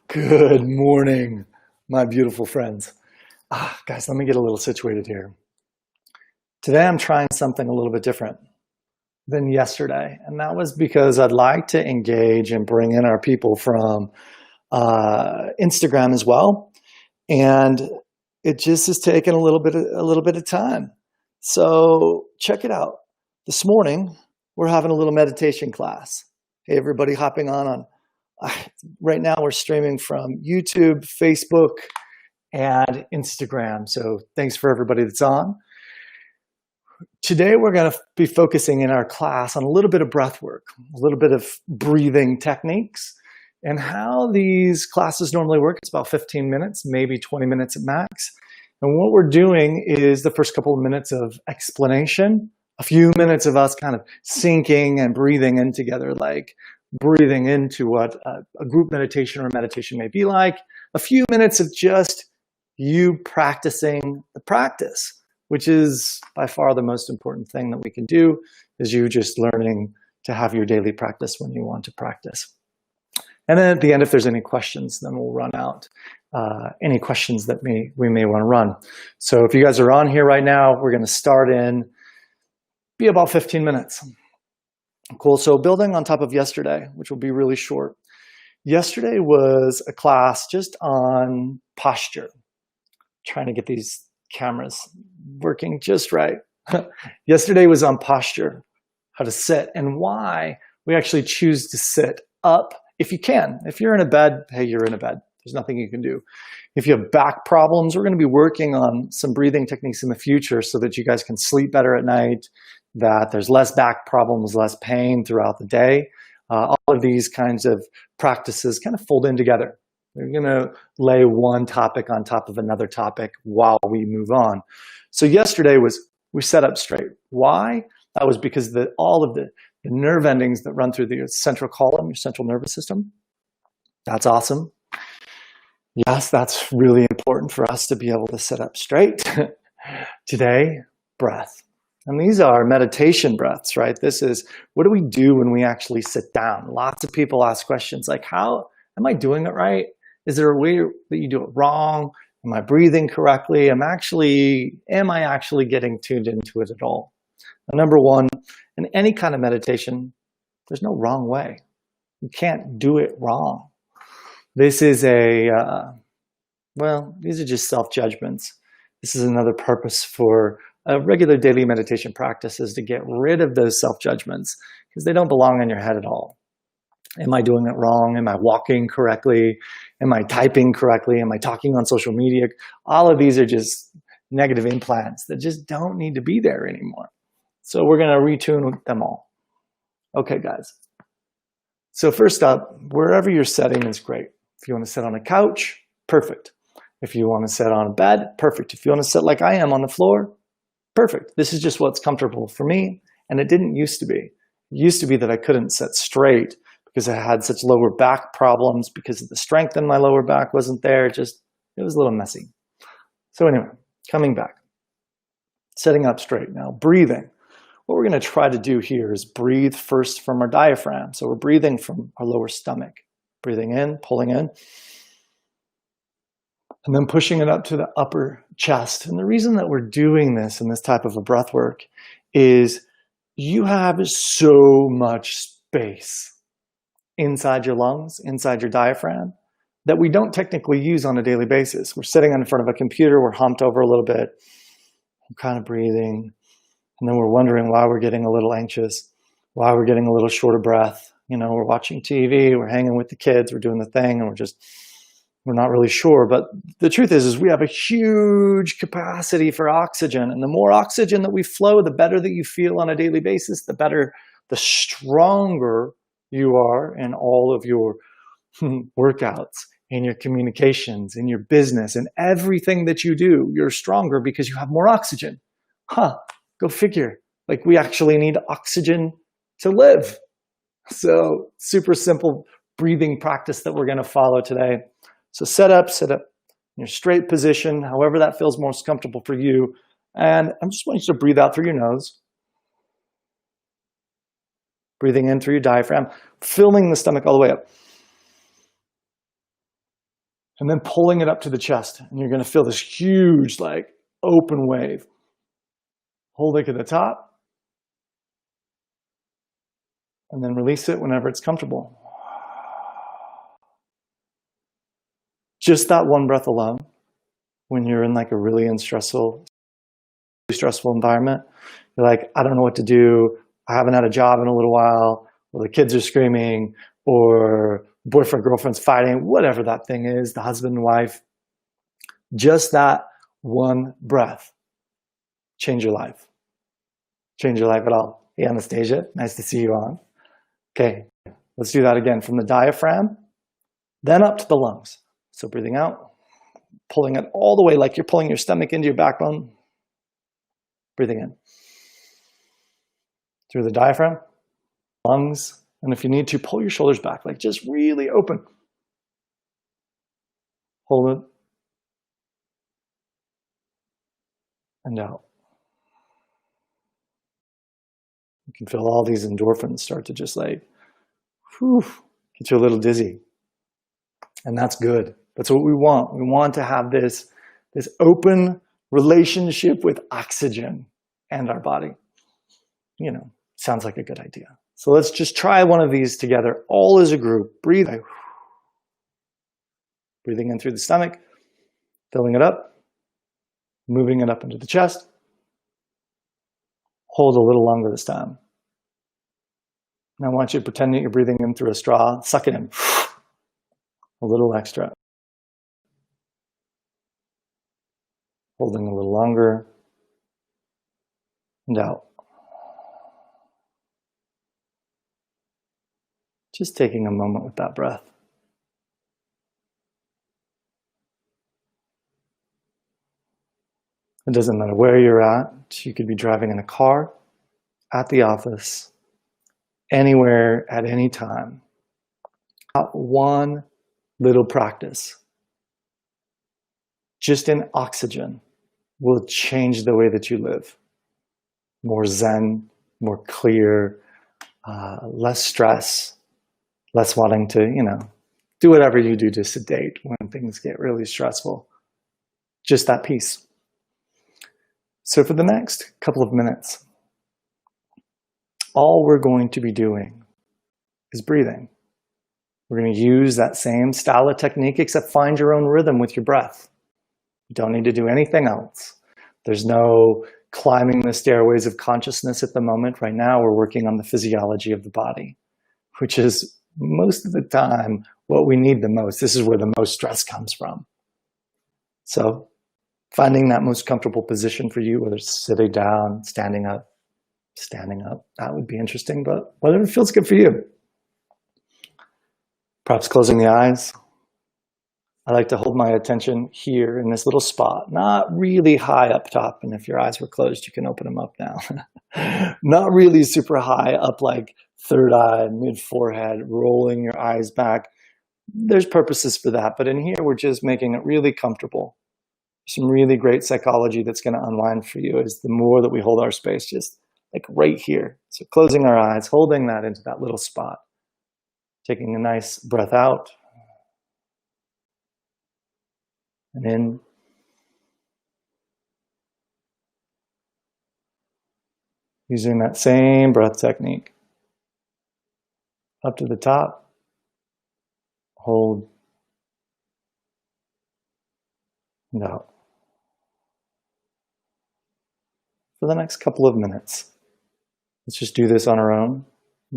Good morning, my beautiful friends. Guys, let me get a little situated here. Today I'm trying something a little bit different than yesterday, and that was because I'd like to engage and bring in our people from Instagram as well, and it just has taken a little bit of time. So check it out. This morning we're having a little meditation class. Hey, everybody hopping on. Right now we're streaming from YouTube, Facebook, and Instagram. So thanks for everybody that's on. Today we're going to be focusing in our class on a little bit of breath work, a little bit of breathing techniques, and how these classes normally work. It's about 15 minutes, maybe 20 minutes at max. And what we're doing is the first couple of minutes of explanation, a few minutes of us kind of syncing and breathing in together, like breathing into what a group meditation or meditation may be like, a few minutes of just you practicing the practice, which is by far the most important thing that we can do, is you just learning to have your daily practice when you want to practice. And then at the end, if there's any questions, then we'll run out any questions that we may want to run. So if you guys are on here right now, we're going to start in be about 15 minutes. Cool. So building on top of yesterday, which will be really short. Yesterday was a class just on posture. Trying to get these cameras working just right. Yesterday was on posture, how to sit, and why we actually choose to sit up if you can. If you're in a bed, hey, you're in a bed. There's nothing you can do. If you have back problems, we're going to be working on some breathing techniques in the future so that you guys can sleep better at night, that there's less back problems, less pain throughout the day. All of these kinds of practices kind of fold in together. We're going to lay one topic on top of another topic while we move on. So yesterday we sat up straight. Why? That was because all of the nerve endings that run through the central column, your central nervous system, that's awesome. Yes, that's really important for us to be able to sit up straight. Today, breath. And these are meditation breaths, right? This is, what do we do when we actually sit down? Lots of people ask questions like, how am I doing it right? Is there a way that you do it wrong? Am I breathing correctly? Am I actually getting tuned into it at all? And number one, in any kind of meditation, there's no wrong way. You can't do it wrong. This is these are just self-judgments. This is another purpose for a regular daily meditation practice, is to get rid of those self-judgments because they don't belong in your head at all. Am I doing it wrong? Am I walking correctly? Am I typing correctly? Am I talking on social media? All of these are just negative implants that just don't need to be there anymore. So we're going to retune them all. Okay, guys. So first up, wherever you're sitting is great. If you want to sit on a couch, perfect. If you want to sit on a bed, perfect. If you want to sit like I am on the floor, perfect. This is just what's comfortable for me, and it didn't used to be. It used to be that I couldn't sit straight because I had such lower back problems because of the strength in my lower back wasn't there. It was a little messy. So anyway, coming back, sitting up straight. Now, breathing. What we're going to try to do here is breathe first from our diaphragm. So we're breathing from our lower stomach, breathing in, pulling in, and then pushing it up to the upper chest. And the reason that we're doing this in this type of a breath work is you have so much space inside your lungs, inside your diaphragm, that we don't technically use on a daily basis. We're sitting in front of a computer, we're humped over a little bit, we're kind of breathing, and then we're wondering why we're getting a little anxious, why we're getting a little short of breath. You know, we're watching TV, we're hanging with the kids, we're doing the thing, and we're not really sure. But the truth is we have a huge capacity for oxygen. And the more oxygen that we flow, the better that you feel on a daily basis, the better, the stronger you are in all of your workouts, in your communications, in your business, in everything that you do. You're stronger because you have more oxygen. Go figure. Like, we actually need oxygen to live. So super simple breathing practice that we're going to follow today. So sit up in your straight position, however that feels most comfortable for you. And I'm just wanting you to breathe out through your nose. Breathing in through your diaphragm, filling the stomach all the way up. And then pulling it up to the chest. And you're going to feel this huge, like, open wave. Hold it at the top. And then release it whenever it's comfortable. Just that one breath alone, when you're in like a really stressful environment, you're like, I don't know what to do. I haven't had a job in a little while, or the kids are screaming, or boyfriend, girlfriend's fighting, whatever that thing is, the husband and wife. Just that one breath. Change your life. Change your life at all. Hey, Anastasia, nice to see you on. Okay, let's do that again from the diaphragm, then up to the lungs. So breathing out, pulling it all the way like you're pulling your stomach into your backbone. Breathing in. Through the diaphragm, lungs, and if you need to, pull your shoulders back, like just really open. Hold it. And out. You can feel all these endorphins start to just like, whew, get you a little dizzy. And that's good. That's what we want. We want to have this open relationship with oxygen and our body. You know, sounds like a good idea. So let's just try one of these together, all as a group. Breathe. Breathing in through the stomach, filling it up, moving it up into the chest. Hold a little longer this time. And I want you to pretend that you're breathing in through a straw. Suck it in. A little extra. Holding a little longer. And out. Just taking a moment with that breath. It doesn't matter where you're at. You could be driving in a car, at the office, anywhere, at any time. One little practice, just in oxygen, will change the way that you live. More zen, more clear, less stress, less wanting to, do whatever you do to sedate when things get really stressful. Just that peace. So for the next couple of minutes, all we're going to be doing is breathing. We're going to use that same style of technique, except find your own rhythm with your breath. You don't need to do anything else. There's no climbing the stairways of consciousness at the moment. Right now, we're working on the physiology of the body, which is most of the time what we need the most. This is where the most stress comes from. So finding that most comfortable position for you, whether it's sitting down, standing up, that would be interesting, but whatever feels good for you. Perhaps closing the eyes. I like to hold my attention here in this little spot, not really high up top. And if your eyes were closed, you can open them up now. Not really super high up, like third eye, mid forehead, rolling your eyes back. There's purposes for that. But in here, we're just making it really comfortable. Some really great psychology that's going to unwind for you is the more that we hold our space just like right here. So closing our eyes, holding that into that little spot. Taking a nice breath out. And in. Using that same breath technique. Up to the top. Hold. And out. For the next couple of minutes. Let's just do this on our own.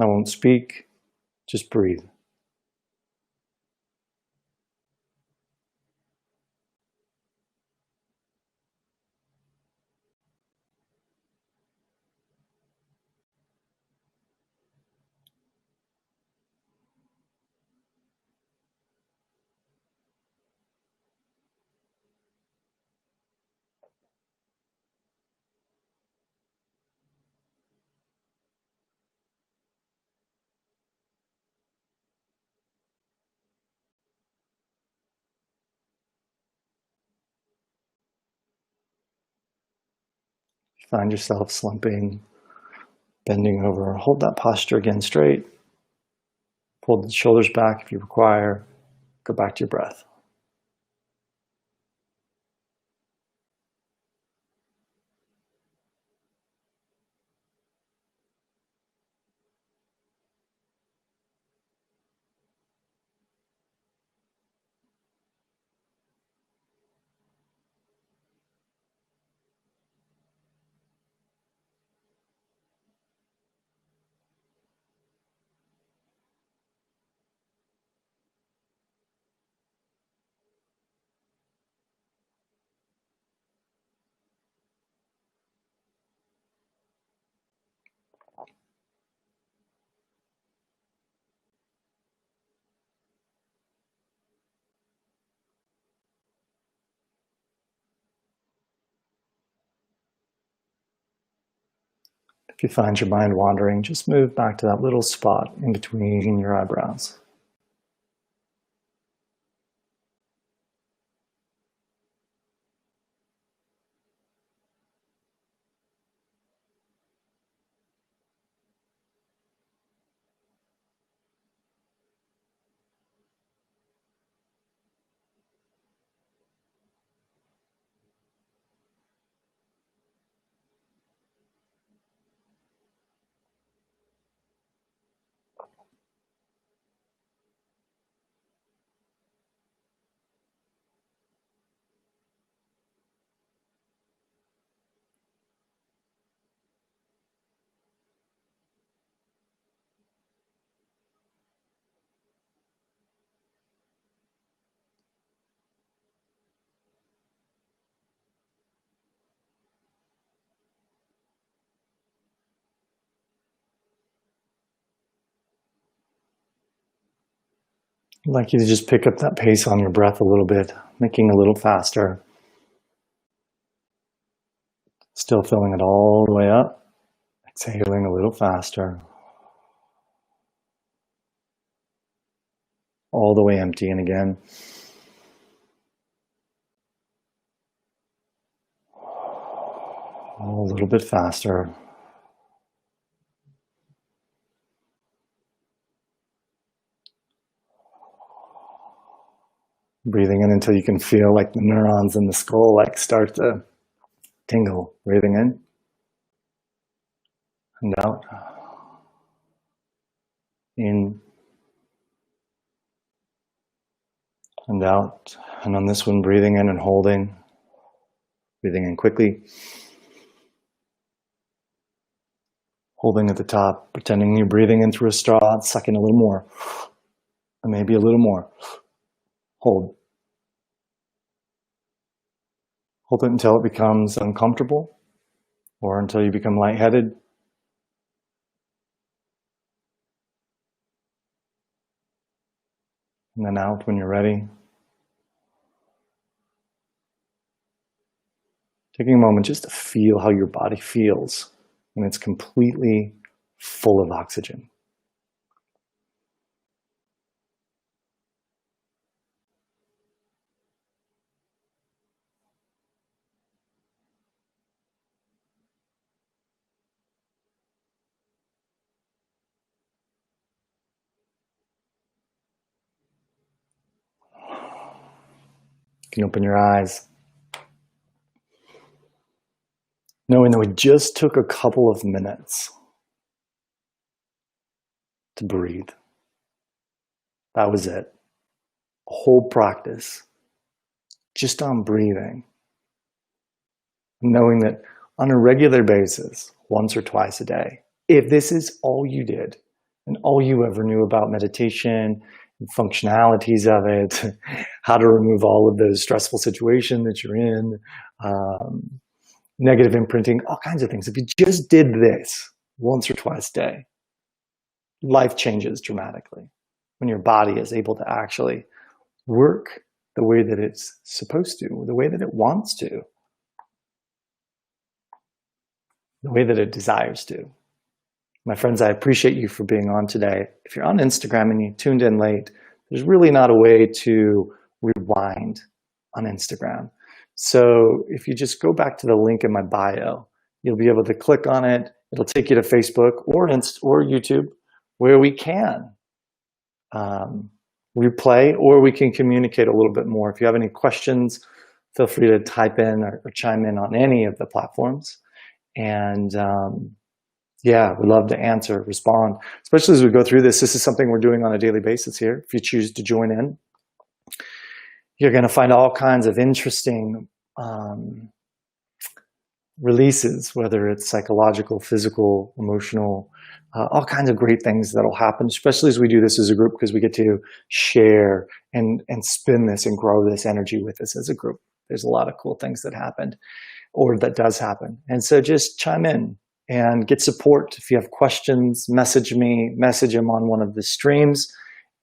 I won't speak. Just breathe. Find yourself slumping, bending over. Hold that posture again straight. Pull the shoulders back if you require. Go back to your breath. If you find your mind wandering, just move back to that little spot in between your eyebrows. I'd like you to just pick up that pace on your breath a little bit, making a little faster. Still filling it all the way up. Exhaling a little faster. All the way emptying again. A little bit faster. Breathing in until you can feel like the neurons in the skull like start to tingle. Breathing in and out. In and out. And on this one, breathing in and holding. Breathing in quickly. Holding at the top, pretending you're breathing in through a straw, sucking a little more. And maybe a little more. Hold. Hold it until it becomes uncomfortable or until you become lightheaded. And then out when you're ready. Taking a moment just to feel how your body feels when it's completely full of oxygen. You can open your eyes, knowing that we just took a couple of minutes to breathe. That was it. A whole practice just on breathing. Knowing that on a regular basis, once or twice a day, if this is all you did and all you ever knew about meditation, functionalities of it, how to remove all of those stressful situations that you're in, negative imprinting, all kinds of things. If you just did this once or twice a day, life changes dramatically when your body is able to actually work the way that it's supposed to, the way that it wants to, the way that it desires to. My friends, I appreciate you for being on today. If you're on Instagram and you tuned in late, there's really not a way to rewind on Instagram. So if you just go back to the link in my bio, you'll be able to click on it. It'll take you to Facebook or YouTube, where we can replay or we can communicate a little bit more. If you have any questions, feel free to type in or chime in on any of the platforms. And yeah, we'd love to answer, respond, especially as we go through this. This is something we're doing on a daily basis here. If you choose to join in, you're going to find all kinds of interesting releases, whether it's psychological, physical, emotional, all kinds of great things that'll happen, especially as we do this as a group, because we get to share and spin this and grow this energy with us as a group. There's a lot of cool things that happened or that does happen. And so just chime in and get support. If you have questions, message me, message them on one of the streams,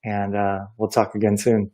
and we'll talk again soon.